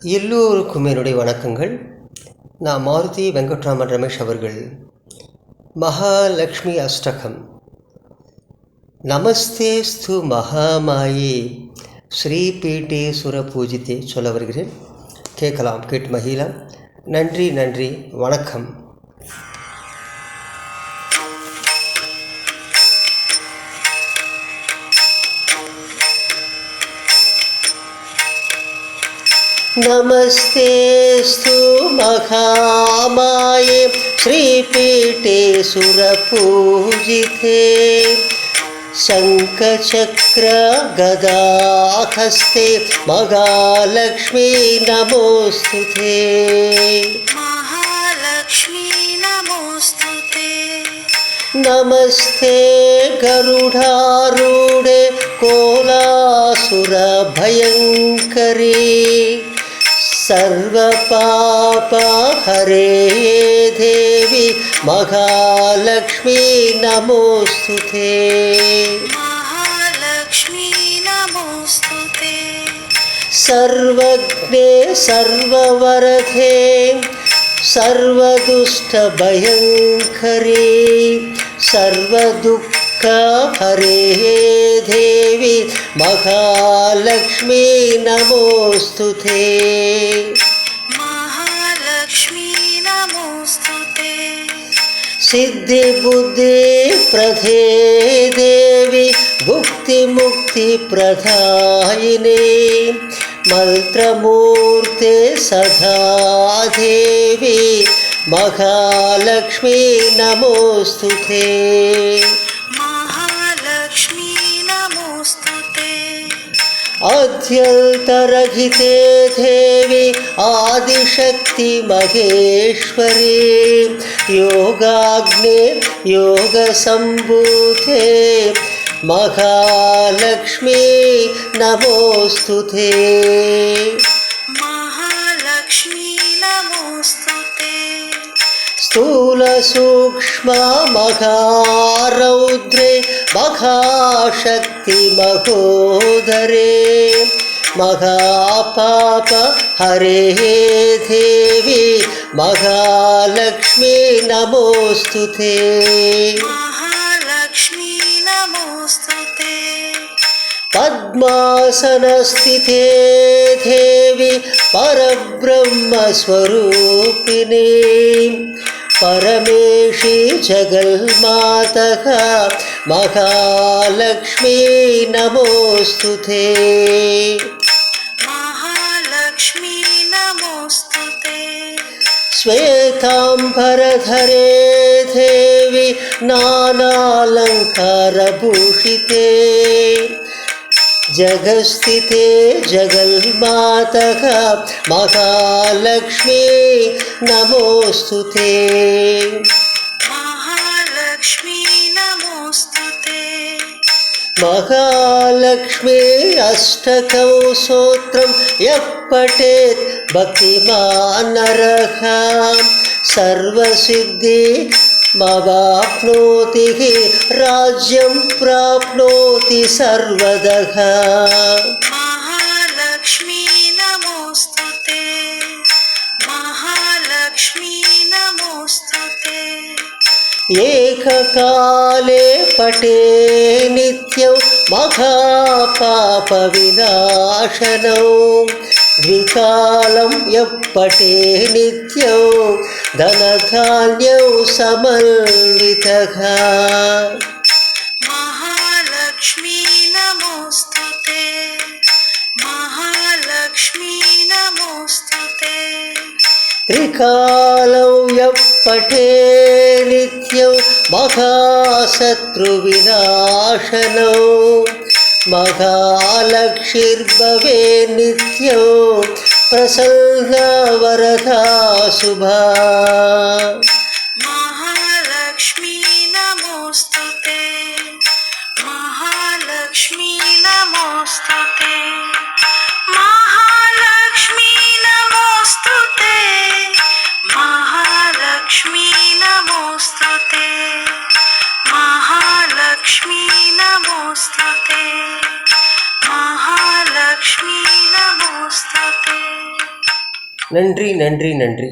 எல்லோருக்கும் என்னுடைய வணக்கங்கள். நான் மாருதி வெங்கட்ராமன் ரமேஷ் அவர்கள். மகாலட்சுமி அஷ்டகம். நமஸ்தேஸ்து மகாமாயே ஸ்ரீபீட்டேஸ்வர பூஜித்தே சொல்ல வருகிறேன். கேட்கலாம், கேட்டு மகிழலாம். நன்றி நன்றி, வணக்கம். नमस्तेस्तु महामाये श्रीपीठे सुरपूजिते शङ्खचक्र गदाहस्ते महालक्ष्मी नमोस्तुते. महालक्ष्मी नमोस्तुते. नमस्ते गरुडारूढे कोलासुर भयङ्करी सर्वपापहरे देवी महालक्ष्मी नमोस्तुते. महालक्ष्मी नमोस्तुते. सर्वज्ञे सर्ववरदे सर्वदुष्टभयङ्करी सर्वदुःखहरे देवी महालक्ष्मी नमोस्तुते. महालक्ष्मी नमोस्तुते. सिद्धिबुद्धि प्रदे देवी भुक्तिमुक्तिप्रदायिनी मन्त्रमूर्ते सदा देवी महालक्ष्मी नमोस्तुते. महालक्ष्मी नमोस्तुते. आद्यन्तरहिते देवी आदिशक्ति महेश्वरी योगाग्ने योगसम्भूते महालक्ष्मी नमोस्तुते. महालक्ष्मी नमोस्तुते. स्थूलसूक्ष्म महारौद्रे महाशक्ति महोदरे महापाप हरे देवी महालक्ष्मी नमोस्तुते. महालक्ष्मी नमोस्तुते. पद्मासनस्थिते देवी परब्रह्मस्वरूपिणी परमेशी जगन्मातः महालक्ष्मी नमोस्तुते. महालक्ष्मी नमोस्तुते. श्वेताम्बरधरे देवी नानालङ्कारभूषिते जगस्थिते जगन्मातः महालक्ष्मी नमोस्तुते. महालक्ष्मी नमोस्तुते. महालक्ष्मी अष्टकं स्तोत्रं यः पठेत् भक्तिमान् नरः सर्वसिद्धि मवाप्नोति राज्यं प्राप्नोति सर्वदः. महालक्ष्मी नमोस्तुते. महालक्ष्मी नमोस्तुते. एककाले पठे नित्यं महापापविनाशनौ द्विकालं यः पठे नित्यं धनधान्यौ समन्वितः. महालक्ष्मी नमोस्तुते. महालक्ष्मी नमोस्तुते. त्रिकालं यः पठे नित्यं महाशत्रुविनाशनौ महालक्ष्मीर्भवे नित्यं प्रसन्नवरदा शुभा. महालक्ष्मी नमोस्तुते. महालक्ष्मी नमोस्तुते. महालक्ष्मी नमोस्तुते. महालक्ष्मी नमोस्तुते. महालक्ष्मी नमोस्तुते. महालक्ष्मी नमोस्तुते. நன்றி நன்றி நன்றி.